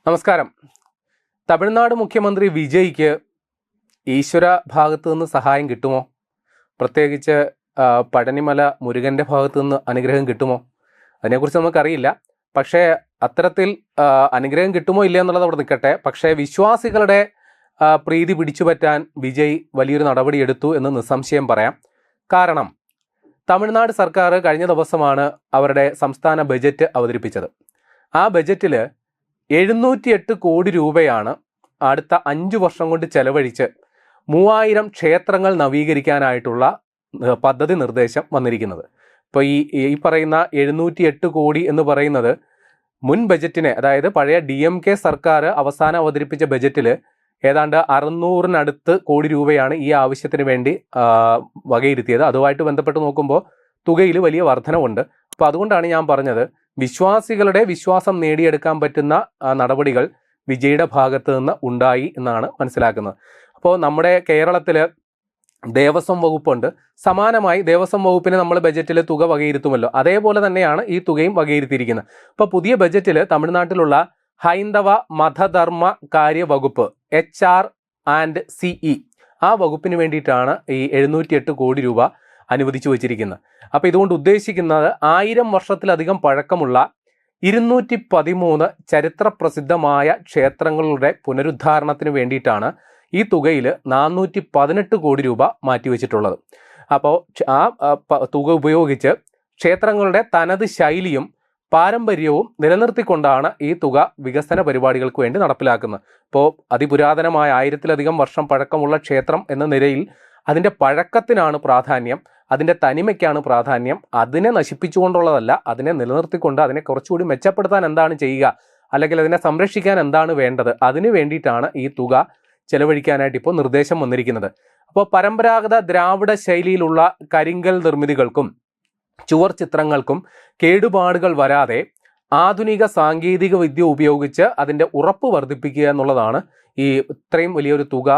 നമസ്കാരം. തമിഴ്നാട് മുഖ്യമന്ത്രി വിജയ്ക്ക് ഈശ്വര ഭാഗത്തു നിന്ന് സഹായം കിട്ടുമോ? പ്രത്യേകിച്ച് പഴനിമല മുരുകൻ്റെ ഭാഗത്തു നിന്ന് അനുഗ്രഹം കിട്ടുമോ? അതിനെക്കുറിച്ച് നമുക്കറിയില്ല. പക്ഷേ അത്തരത്തിൽ അനുഗ്രഹം കിട്ടുമോ ഇല്ല എന്നുള്ളത് അവിടെ നിൽക്കട്ടെ. പക്ഷേ വിശ്വാസികളുടെ പ്രീതി പിടിച്ചുപറ്റാൻ വിജയ് വലിയൊരു നടപടി എടുത്തു എന്ന് നിസ്സംശയം പറയാം. കാരണം തമിഴ്നാട് സർക്കാർ കഴിഞ്ഞ ദിവസമാണ് അവരുടെ സംസ്ഥാന ബജറ്റ് അവതരിപ്പിച്ചത്. ആ ബജറ്റിൽ 708 കോടി രൂപയാണ് അടുത്ത 5 വർഷം കൊണ്ട് ചെലവഴിച്ച് 3000 ക്ഷേത്രങ്ങൾ നവീകരിക്കാനായിട്ടുള്ള പദ്ധതി നിർദ്ദേശം വന്നിരിക്കുന്നത്. ഇപ്പോൾ ഈ പറയുന്ന 708 കോടി എന്ന് പറയുന്നത് മുൻ ബജറ്റിനെ, അതായത് പഴയ DMK സർക്കാർ അവസാനം അവതരിപ്പിച്ച ബജറ്റിൽ ഏതാണ്ട് 600-നടുത്ത് കോടി രൂപയാണ് ഈ ആവശ്യത്തിന് വേണ്ടി വകയിരുത്തിയത്. അതുമായിട്ട് ബന്ധപ്പെട്ട് നോക്കുമ്പോൾ തുകയിൽ വലിയ വർധനവുണ്ട്. അപ്പോൾ അതുകൊണ്ടാണ് ഞാൻ പറഞ്ഞത്, വിശ്വാസികളുടെ വിശ്വാസം നേടിയെടുക്കാൻ പറ്റുന്ന നടപടികൾ വിജയുടെ ഭാഗത്ത് നിന്ന് ഉണ്ടായി എന്നാണ് മനസ്സിലാക്കുന്നത്. അപ്പോൾ നമ്മുടെ കേരളത്തിൽ ദേവസ്വം വകുപ്പുണ്ട്. സമാനമായി ദേവസ്വം വകുപ്പിന് നമ്മൾ ബജറ്റിൽ തുക വകയിരുത്തുമല്ലോ, അതേപോലെ തന്നെയാണ് ഈ തുകയും വകയിരുത്തിയിരിക്കുന്നത്. ഇപ്പോൾ പുതിയ ബജറ്റിൽ തമിഴ്നാട്ടിലുള്ള ഹൈന്ദവ മതധർമ്മ കാര്യ വകുപ്പ് HR&CE ആ വകുപ്പിന് വേണ്ടിയിട്ടാണ് ഈ 708 കോടി രൂപ അനുവദിച്ചു വച്ചിരിക്കുന്നത്. അപ്പോൾ ഇതുകൊണ്ട് ഉദ്ദേശിക്കുന്നത് 1000 വർഷത്തിലധികം പഴക്കമുള്ള 213 ചരിത്ര പ്രസിദ്ധമായ ക്ഷേത്രങ്ങളുടെ പുനരുദ്ധാരണത്തിന് വേണ്ടിയിട്ടാണ് ഈ തുകയിൽ 418 കോടി രൂപ മാറ്റിവെച്ചിട്ടുള്ളത്. അപ്പോൾ ആ തുക ഉപയോഗിച്ച് ക്ഷേത്രങ്ങളുടെ തനത് ശൈലിയും പാരമ്പര്യവും നിലനിർത്തിക്കൊണ്ടാണ് ഈ തുക വികസന പരിപാടികൾക്ക് വേണ്ടി നടപ്പിലാക്കുന്നത്. ഇപ്പോൾ അതിപുരാതനമായ 1000-ലധികം വർഷം പഴക്കമുള്ള ക്ഷേത്രം എന്ന നിലയിൽ അതിൻ്റെ പഴക്കത്തിനാണ് പ്രാധാന്യം, അതിൻ്റെ തനിമയ്ക്കാണ് പ്രാധാന്യം. അതിനെ നശിപ്പിച്ചുകൊണ്ടുള്ളതല്ല, അതിനെ നിലനിർത്തിക്കൊണ്ട് അതിനെ കുറച്ചുകൂടി മെച്ചപ്പെടുത്താൻ എന്താണ് ചെയ്യുക, അല്ലെങ്കിൽ അതിനെ സംരക്ഷിക്കാൻ എന്താണ് വേണ്ടത്, അതിന് വേണ്ടിയിട്ടാണ് ഈ തുക ചെലവഴിക്കാനായിട്ട് ഇപ്പോൾ നിർദ്ദേശം വന്നിരിക്കുന്നത്. അപ്പോൾ പരമ്പരാഗത ദ്രാവിഡ ശൈലിയിലുള്ള കരിങ്കൽ നിർമ്മിതികൾക്കും ചുവർ ചിത്രങ്ങൾക്കും കേടുപാടുകൾ വരാതെ ആധുനിക സാങ്കേതിക വിദ്യ ഉപയോഗിച്ച് അതിൻ്റെ ഉറപ്പ് വർദ്ധിപ്പിക്കുക എന്നുള്ളതാണ് ഈ ഇത്രയും വലിയൊരു തുക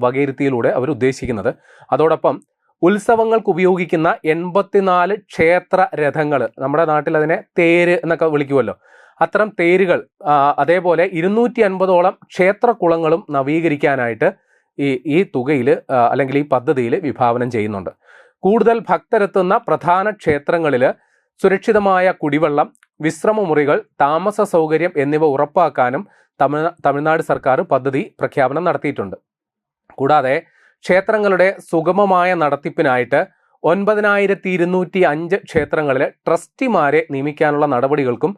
വകയിരുത്തിയിലൂടെ അവർ ഉദ്ദേശിക്കുന്നത്. അതോടൊപ്പം ഉത്സവങ്ങൾക്ക് ഉപയോഗിക്കുന്ന 84 ക്ഷേത്ര രഥങ്ങൾ, നമ്മുടെ നാട്ടിൽ അതിനെ തേര് എന്നൊക്കെ വിളിക്കുമല്ലോ, അത്തരം തേരുകൾ, അതേപോലെ 250ഓളം ക്ഷേത്രക്കുളങ്ങളും നവീകരിക്കാനായിട്ട് ഈ തുകയിൽ അല്ലെങ്കിൽ ഈ പദ്ധതിയിൽ വിഭാവനം ചെയ്യുന്നുണ്ട്. കൂടുതൽ ഭക്തരെത്തുന്ന പ്രധാന ക്ഷേത്രങ്ങളിൽ സുരക്ഷിതമായ കുടിവെള്ളം, വിശ്രമമുറികൾ, താമസ സൗകര്യം എന്നിവ ഉറപ്പാക്കാനും തമിഴ്നാട് സർക്കാർ പദ്ധതി പ്രഖ്യാപനം നടത്തിയിട്ടുണ്ട്. കൂടാതെ ക്ഷേത്രങ്ങളുടെ സുഗമമായ നടത്തിപ്പിനായിട്ട് 9205 ക്ഷേത്രങ്ങളിൽ ട്രസ്റ്റിമാരെ നിയമിക്കാനുള്ള നടപടികൾക്കും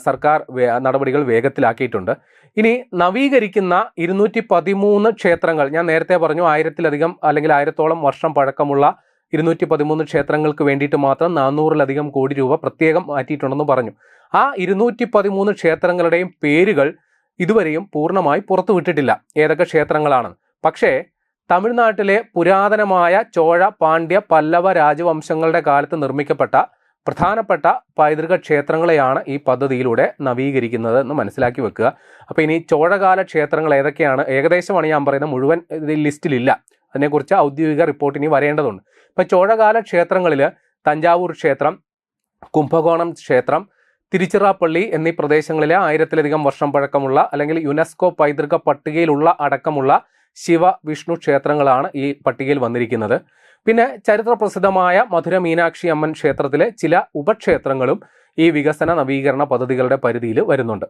സർക്കാർ നടപടികൾ വേഗത്തിലാക്കിയിട്ടുണ്ട്. ഇനി നവീകരിക്കുന്ന 213 ക്ഷേത്രങ്ങൾ, ഞാൻ നേരത്തെ പറഞ്ഞു 1000-ലധികം അല്ലെങ്കിൽ 1000-ഓളം വർഷം പഴക്കമുള്ള 213 ക്ഷേത്രങ്ങൾക്ക് വേണ്ടിയിട്ട് മാത്രം 400-ലധികം കോടി രൂപ പ്രത്യേകം മാറ്റിയിട്ടുണ്ടെന്ന് പറഞ്ഞു. ആ 213 ക്ഷേത്രങ്ങളുടെയും പേരുകൾ ഇതുവരെയും പൂർണ്ണമായി പുറത്തുവിട്ടിട്ടില്ല, ഏതൊക്കെ ക്ഷേത്രങ്ങളാണ്. പക്ഷേ തമിഴ്നാട്ടിലെ പുരാതനമായ ചോഴ, പാണ്ഡ്യ, പല്ലവ രാജവംശങ്ങളുടെ കാലത്ത് നിർമ്മിക്കപ്പെട്ട പ്രധാനപ്പെട്ട പൈതൃക ക്ഷേത്രങ്ങളെയാണ് ഈ പദ്ധതിയിലൂടെ നവീകരിക്കുന്നത് എന്ന് മനസ്സിലാക്കി വെക്കുക. അപ്പോൾ ഇനി ചോഴകാല ക്ഷേത്രങ്ങൾ ഏതൊക്കെയാണ്, ഏകദേശമാണ് ഞാൻ പറയുന്നത്, മുഴുവൻ ഇതിൽ ലിസ്റ്റിലില്ല. അതിനെക്കുറിച്ച് ഔദ്യോഗിക റിപ്പോർട്ട് ഇനി വരേണ്ടതുണ്ട്. ഇപ്പോൾ ചോഴകാല ക്ഷേത്രങ്ങളിൽ തഞ്ചാവൂർ ക്ഷേത്രം, കുംഭകോണം ക്ഷേത്രം, തിരുച്ചിറപ്പള്ളി എന്നീ പ്രദേശങ്ങളിലെ 1000-ലധികം വർഷം പഴക്കമുള്ള അല്ലെങ്കിൽ യുനെസ്കോ പൈതൃക പട്ടികയിലുള്ള അടക്കമുള്ള ശിവ, വിഷ്ണു ക്ഷേത്രങ്ങളാണ് ഈ പട്ടികയിൽ വന്നിരിക്കുന്നത്. പിന്നെ ചരിത്ര പ്രസിദ്ധമായ മധുര മീനാക്ഷി അമ്മൻ ക്ഷേത്രത്തിലെ ചില ഉപക്ഷേത്രങ്ങളും ഈ വികസന നവീകരണ പദ്ധതികളുടെ പരിധിയിൽ വരുന്നുണ്ട്.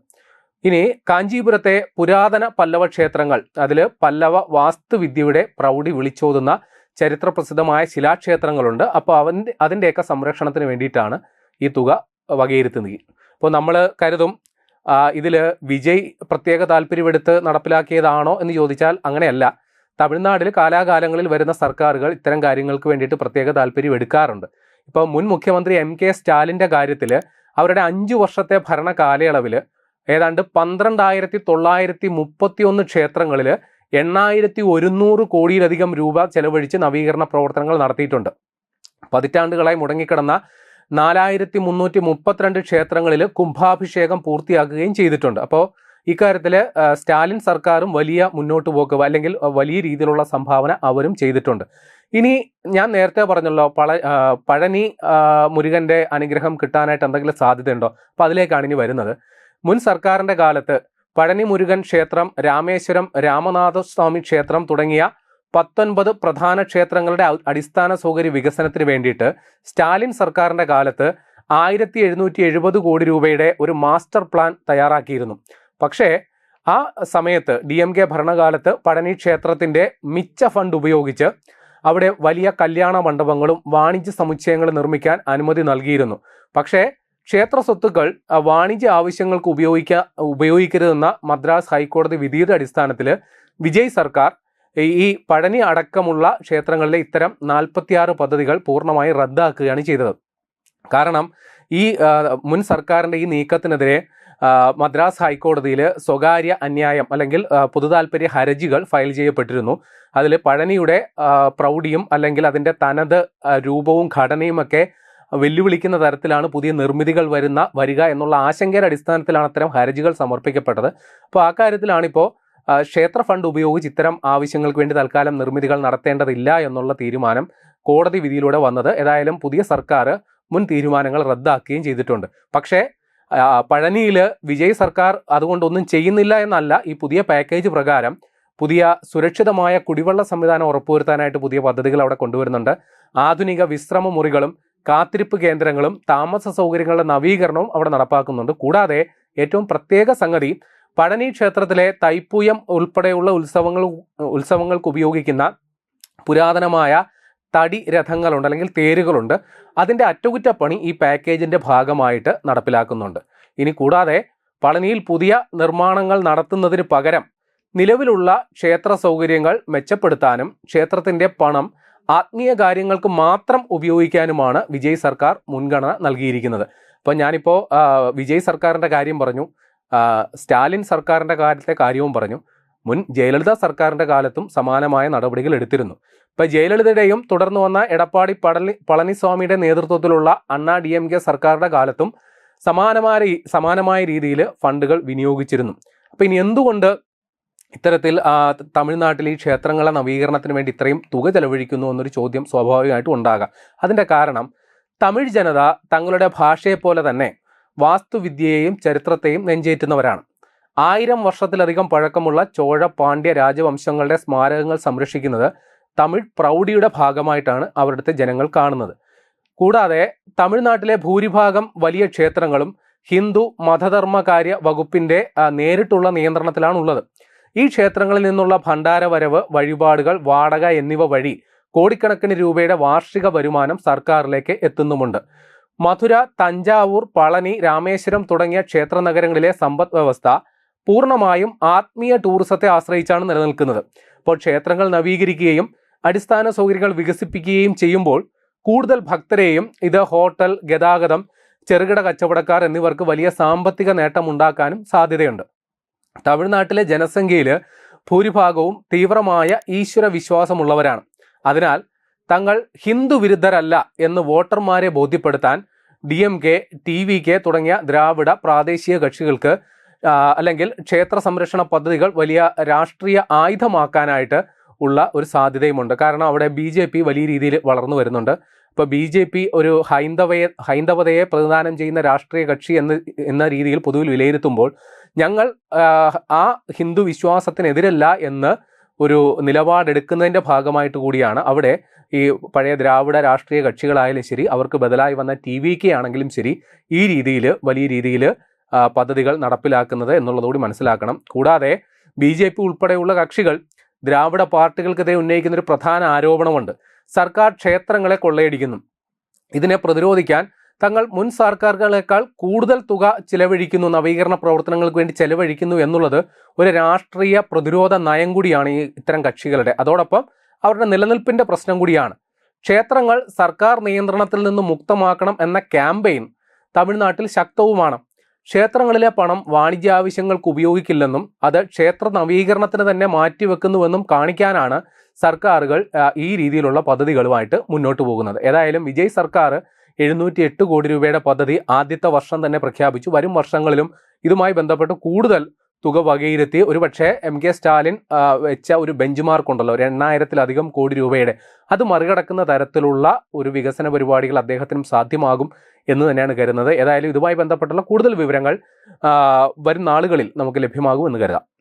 ഇനി കാഞ്ചീപുരത്തെ പുരാതന പല്ലവ ക്ഷേത്രങ്ങൾ, അതിൽ പല്ലവ വാസ്തുവിദ്യയുടെ പ്രൗഢി വിളിച്ചോതുന്ന ചരിത്ര പ്രസിദ്ധമായ ശിലാക്ഷേത്രങ്ങളുണ്ട്. അപ്പോൾ അതിൻ്റെയൊക്കെ സംരക്ഷണത്തിന് വേണ്ടിയിട്ടാണ് ഈ തുക വകയിരുത്തുന്നത്. അപ്പോൾ നമ്മൾ കരുതും ഇതിൽ വിജയ് പ്രത്യേക താല്പര്യമെടുത്ത് നടപ്പിലാക്കിയതാണോ എന്ന് ചോദിച്ചാൽ അങ്ങനെയല്ല. തമിഴ്നാട്ടിൽ കാലാകാലങ്ങളിൽ വരുന്ന സർക്കാരുകൾ ഇത്തരം കാര്യങ്ങൾക്ക് വേണ്ടിയിട്ട് പ്രത്യേക താല്പര്യം എടുക്കാറുണ്ട്. ഇപ്പോൾ മുൻ മുഖ്യമന്ത്രി MK സ്റ്റാലിൻ്റെ കാര്യത്തിൽ അവരുടെ 5 വർഷത്തെ ഭരണ കാലയളവിൽ ഏതാണ്ട് 12,931 ക്ഷേത്രങ്ങളിൽ 8,100 കോടിയിലധികം രൂപ ചെലവഴിച്ച് നവീകരണ പ്രവർത്തനങ്ങൾ നടത്തിയിട്ടുണ്ട്. പതിറ്റാണ്ടുകളായി മുടങ്ങിക്കിടന്ന 4,332 ക്ഷേത്രങ്ങളിൽ കുംഭാഭിഷേകം പൂർത്തിയാക്കുകയും ചെയ്തിട്ടുണ്ട്. അപ്പോൾ ഇക്കാര്യത്തിൽ സ്റ്റാലിൻ സർക്കാരും വലിയ മുന്നോട്ട് പോക്ക് അല്ലെങ്കിൽ വലിയ രീതിയിലുള്ള സംഭാവന അവരും ചെയ്തിട്ടുണ്ട്. ഇനി ഞാൻ നേരത്തെ പറഞ്ഞല്ലോ, പഴനി മുരുകൻ്റെ അനുഗ്രഹം കിട്ടാനായിട്ട് എന്തെങ്കിലും സാധ്യതയുണ്ടോ? അപ്പോൾ അതിലേക്കാണ് ഇനി വരുന്നത്. മുൻ സർക്കാരിൻ്റെ കാലത്ത് പഴനി മുരുകൻ ക്ഷേത്രം, രാമേശ്വരം രാമനാഥസ്വാമി ക്ഷേത്രം തുടങ്ങിയ 19 പ്രധാന ക്ഷേത്രങ്ങളുടെ അടിസ്ഥാന സൗകര്യ വികസനത്തിന് വേണ്ടിയിട്ട് സ്റ്റാലിൻ സർക്കാരിൻ്റെ കാലത്ത് 1770 കോടി രൂപയുടെ ഒരു മാസ്റ്റർ പ്ലാൻ തയ്യാറാക്കിയിരുന്നു. പക്ഷേ ആ സമയത്ത് DMK ഭരണകാലത്ത് പഴനി ക്ഷേത്രത്തിൻ്റെ മിച്ച ഫണ്ട് ഉപയോഗിച്ച് അവിടെ വലിയ കല്യാണ മണ്ഡപങ്ങളും വാണിജ്യ സമുച്ചയങ്ങളും നിർമ്മിക്കാൻ അനുമതി നൽകിയിരുന്നു. പക്ഷേ ക്ഷേത്ര സ്വത്തുക്കൾ വാണിജ്യ ആവശ്യങ്ങൾക്ക് ഉപയോഗിക്കരുതെന്ന മദ്രാസ് ഹൈക്കോടതി വിധിയുടെ അടിസ്ഥാനത്തിൽ വിജയ് സർക്കാർ ഈ പഴനി അടക്കമുള്ള ക്ഷേത്രങ്ങളിലെ ഇത്തരം 46 പദ്ധതികൾ പൂർണ്ണമായി റദ്ദാക്കുകയാണ് ചെയ്തത്. കാരണം ഈ മുൻ സർക്കാരിൻ്റെ ഈ നീക്കത്തിനെതിരെ മദ്രാസ് ഹൈക്കോടതിയിൽ സ്വകാര്യ അന്യായം അല്ലെങ്കിൽ പൊതുതാൽപര്യ ഹർജികൾ ഫയൽ ചെയ്യപ്പെട്ടിരുന്നു. അതിൽ പഴനിയുടെ പ്രൗഢിയും അല്ലെങ്കിൽ അതിൻ്റെ തനത് രൂപവും ഘടനയുമൊക്കെ വെല്ലുവിളിക്കുന്ന തരത്തിലാണ് പുതിയ നിർമ്മിതികൾ വരിക എന്നുള്ള ആശങ്കയുടെ അടിസ്ഥാനത്തിലാണ് അത്തരം ഹർജികൾ സമർപ്പിക്കപ്പെട്ടത്. അപ്പോൾ ആ കാര്യത്തിലാണിപ്പോൾ ക്ഷേത്ര ഫണ്ട് ഉപയോഗിച്ച് ഇത്തരം ആവശ്യങ്ങൾക്ക് വേണ്ടി തൽക്കാലം നിർമ്മിതികൾ നടത്തേണ്ടതില്ല എന്നുള്ള തീരുമാനം കോടതി വിധിയിലൂടെ വന്നത്. ഏതായാലും പുതിയ സർക്കാർ മുൻ തീരുമാനങ്ങൾ റദ്ദാക്കുകയും ചെയ്തിട്ടുണ്ട്. പക്ഷേ പഴനിയിൽ വിജയ് സർക്കാർ അതുകൊണ്ടൊന്നും ചെയ്യുന്നില്ല എന്നല്ല, ഈ പുതിയ പാക്കേജ് പ്രകാരം പുതിയ സുരക്ഷിതമായ കുടിവെള്ള സംവിധാനം ഉറപ്പുവരുത്താനായിട്ട് പുതിയ പദ്ധതികൾ അവിടെ കൊണ്ടുവരുന്നുണ്ട്. ആധുനിക വിശ്രമ മുറികളും കാത്തിരിപ്പ് കേന്ദ്രങ്ങളും താമസ സൗകര്യങ്ങളുടെ നവീകരണവും അവിടെ നടപ്പാക്കുന്നുണ്ട്. കൂടാതെ ഏറ്റവും പ്രത്യേക സംഗതി, പഴനി ക്ഷേത്രത്തിലെ തൈപ്പൂയം ഉൾപ്പെടെയുള്ള ഉത്സവങ്ങൾക്ക് ഉപയോഗിക്കുന്ന പുരാതനമായ തടി രഥങ്ങളുണ്ട് അല്ലെങ്കിൽ തേരുകളുണ്ട്. അതിൻ്റെ അറ്റകുറ്റപ്പണി ഈ പാക്കേജിൻ്റെ ഭാഗമായിട്ട് നടപ്പിലാക്കുന്നുണ്ട്. ഇനി കൂടാതെ പളനിയിൽ പുതിയ നിർമ്മാണങ്ങൾ നടത്തുന്നതിന് പകരം നിലവിലുള്ള ക്ഷേത്ര സൗകര്യങ്ങൾ മെച്ചപ്പെടുത്താനും ക്ഷേത്രത്തിൻ്റെ പണം ആത്മീയ കാര്യങ്ങൾക്ക് മാത്രം ഉപയോഗിക്കാനുമാണ് വിജയ് സർക്കാർ മുൻഗണന നൽകിയിരിക്കുന്നത്. അപ്പം ഞാനിപ്പോൾ വിജയ് സർക്കാരിൻ്റെ കാര്യം പറഞ്ഞു, സ്റ്റാലിൻ സർക്കാരിൻ്റെ കാലത്തെ കാര്യവും പറഞ്ഞു. മുൻ ജയലളിത സർക്കാരിൻ്റെ കാലത്തും സമാനമായ നടപടികൾ എടുത്തിരുന്നു. ഇപ്പോൾ ജയലളിതയുടെയും തുടർന്ന് വന്ന എടപ്പാടി പളനിസ്വാമിയുടെ നേതൃത്വത്തിലുള്ള അണ്ണാ DMK സർക്കാരിൻ്റെ കാലത്തും സമാനമായ രീതിയിൽ ഫണ്ടുകൾ വിനിയോഗിച്ചിരുന്നു. അപ്പോൾ ഇനി എന്തുകൊണ്ട് ഇത്തരത്തിൽ തമിഴ്നാട്ടിൽ ഈ ക്ഷേത്രങ്ങളെ നവീകരണത്തിന് വേണ്ടി ഇത്രയും തുക ചെലവഴിക്കുന്നു എന്നൊരു ചോദ്യം സ്വാഭാവികമായിട്ടും ഉണ്ടാകാം. അതിൻ്റെ കാരണം തമിഴ് ജനത തങ്ങളുടെ ഭാഷയെപ്പോലെ തന്നെ വാസ്തുവിദ്യയെയും ചരിത്രത്തെയും നെഞ്ചേറ്റുന്നവരാണ്. 1000 വർഷത്തിലധികം പഴക്കമുള്ള ചോഴ പാണ്ഡ്യ രാജവംശങ്ങളുടെ സ്മാരകങ്ങൾ സംരക്ഷിക്കുന്നത് തമിഴ് പ്രൗഢിയുടെ ഭാഗമായിട്ടാണ് അവരുടെ ജനങ്ങൾ കാണുന്നത്. കൂടാതെ തമിഴ്നാട്ടിലെ ഭൂരിഭാഗം വലിയ ക്ഷേത്രങ്ങളും ഹിന്ദു മതധർമ്മകാര്യ വകുപ്പിൻ്റെ നേരിട്ടുള്ള നിയന്ത്രണത്തിലാണുള്ളത്. ഈ ക്ഷേത്രങ്ങളിൽ നിന്നുള്ള ഭണ്ഡാരവരവ്, വഴിപാടുകൾ, വാടക എന്നിവ വഴി കോടിക്കണക്കിന് രൂപയുടെ വാർഷിക വരുമാനം സർക്കാരിലേക്ക് എത്തുന്നുമുണ്ട്. മധുര, തഞ്ചാവൂർ, പളനി, രാമേശ്വരം തുടങ്ങിയ ക്ഷേത്ര നഗരങ്ങളിലെ സമ്പദ് വ്യവസ്ഥ പൂർണ്ണമായും ആത്മീയ ടൂറിസത്തെ ആശ്രയിച്ചാണ് നിലനിൽക്കുന്നത്. അപ്പോൾ ക്ഷേത്രങ്ങൾ നവീകരിക്കുകയും അടിസ്ഥാന സൗകര്യങ്ങൾ വികസിപ്പിക്കുകയും ചെയ്യുമ്പോൾ കൂടുതൽ ഭക്തരെയും ഇത് ഹോട്ടൽ, ഗതാഗതം, ചെറുകിട കച്ചവടക്കാർ എന്നിവർക്ക് വലിയ സാമ്പത്തിക നേട്ടമുണ്ടാക്കാനും സാധ്യതയുണ്ട്. തമിഴ്നാട്ടിലെ ജനസംഖ്യയിൽ ഭൂരിഭാഗവും തീവ്രമായ ഈശ്വര വിശ്വാസമുള്ളവരാണ്. അതിനാൽ തങ്ങൾ ഹിന്ദു വിരുദ്ധരല്ല എന്ന് വോട്ടർമാരെ ബോധ്യപ്പെടുത്താൻ DMK, TVK തുടങ്ങിയ ദ്രാവിഡ പ്രാദേശിക കക്ഷികൾക്ക് അല്ലെങ്കിൽ ക്ഷേത്ര സംരക്ഷണ പദ്ധതികൾ വലിയ രാഷ്ട്രീയ ആയുധമാക്കാനായിട്ട് ഉള്ള ഒരു സാധ്യതയുമുണ്ട്. കാരണം അവിടെ BJP വലിയ രീതിയിൽ വളർന്നു വരുന്നുണ്ട്. ഇപ്പോൾ BJP ഒരു ഹൈന്ദവതയെ പ്രതിദാനം ചെയ്യുന്ന രാഷ്ട്രീയ കക്ഷി എന്ന രീതിയിൽ പൊതുവിൽ വിലയിരുത്തുമ്പോൾ ഞങ്ങൾ ആ ഹിന്ദു വിശ്വാസത്തിനെതിരല്ല എന്ന് ഒരു നിലപാടെടുക്കുന്നതിൻ്റെ ഭാഗമായിട്ട് കൂടിയാണ് അവിടെ ഈ പഴയ ദ്രാവിഡ രാഷ്ട്രീയ കക്ഷികളായാലും ശരി, അവർക്ക് ബദലായി വന്ന TVK ആണെങ്കിലും ശരി, ഈ രീതിയിൽ വലിയ രീതിയിൽ പദ്ധതികൾ നടപ്പിലാക്കുന്നത് എന്നുള്ളതുകൂടി മനസ്സിലാക്കണം. കൂടാതെ BJP ഉൾപ്പെടെയുള്ള കക്ഷികൾ ദ്രാവിഡ പാർട്ടികൾക്കെതിരെ ഉന്നയിക്കുന്ന ഒരു പ്രധാന ആരോപണമുണ്ട്. സർക്കാർ ക്ഷേത്രങ്ങളെ കൊള്ളയടിക്കുന്നു. ഇതിനെ പ്രതിരോധിക്കാൻ തങ്ങൾ മുൻ സർക്കാരുകളേക്കാൾ കൂടുതൽ തുക ചിലവഴിക്കുന്നു, നവീകരണ പ്രവർത്തനങ്ങൾക്ക് വേണ്ടി ചെലവഴിക്കുന്നു എന്നുള്ളത് ഒരു രാഷ്ട്രീയ പ്രതിരോധ നയം കൂടിയാണ് ഈ ഇത്തരം കക്ഷികളുടെ. അതോടൊപ്പം അവരുടെ നിലനിൽപ്പിൻ്റെ പ്രശ്നം കൂടിയാണ്. ക്ഷേത്രങ്ങൾ സർക്കാർ നിയന്ത്രണത്തിൽ നിന്ന് മുക്തമാക്കണം എന്ന ക്യാമ്പയിൻ തമിഴ്നാട്ടിൽ ശക്തവുമാണ്. ക്ഷേത്രങ്ങളിലെ പണം വാണിജ്യ ആവശ്യങ്ങൾക്ക് ഉപയോഗിക്കില്ലെന്നും അത് ക്ഷേത്ര നവീകരണത്തിന് തന്നെ മാറ്റിവെക്കുന്നുവെന്നും കാണിക്കാനാണ് സർക്കാരുകൾ ഈ രീതിയിലുള്ള പദ്ധതികളുമായിട്ട് മുന്നോട്ട് പോകുന്നത്. ഏതായാലും വിജയ് സർക്കാർ 708 കോടി രൂപയുടെ പദ്ധതി ആദ്യത്തെ വർഷം തന്നെ പ്രഖ്യാപിച്ചു. വരും വർഷങ്ങളിലും ഇതുമായി ബന്ധപ്പെട്ട് കൂടുതൽ തുക വകയിരുത്തി ഒരുപക്ഷെ MK സ്റ്റാലിൻ വെച്ച ഒരു ബെഞ്ച് മാർക്ക് ഉണ്ടല്ലോ, 8000-ലധികം കോടി രൂപയുടെ, അത് മറികടക്കുന്ന തരത്തിലുള്ള ഒരു വികസന പരിപാടികൾ അദ്ദേഹത്തിനും സാധ്യമാകും എന്ന് തന്നെയാണ് കരുതുന്നത്. ഏതായാലും ഇതുമായി ബന്ധപ്പെട്ടുള്ള കൂടുതൽ വിവരങ്ങൾ വരും നാളുകളിൽ നമുക്ക് ലഭ്യമാകുമെന്ന് കരുതാം.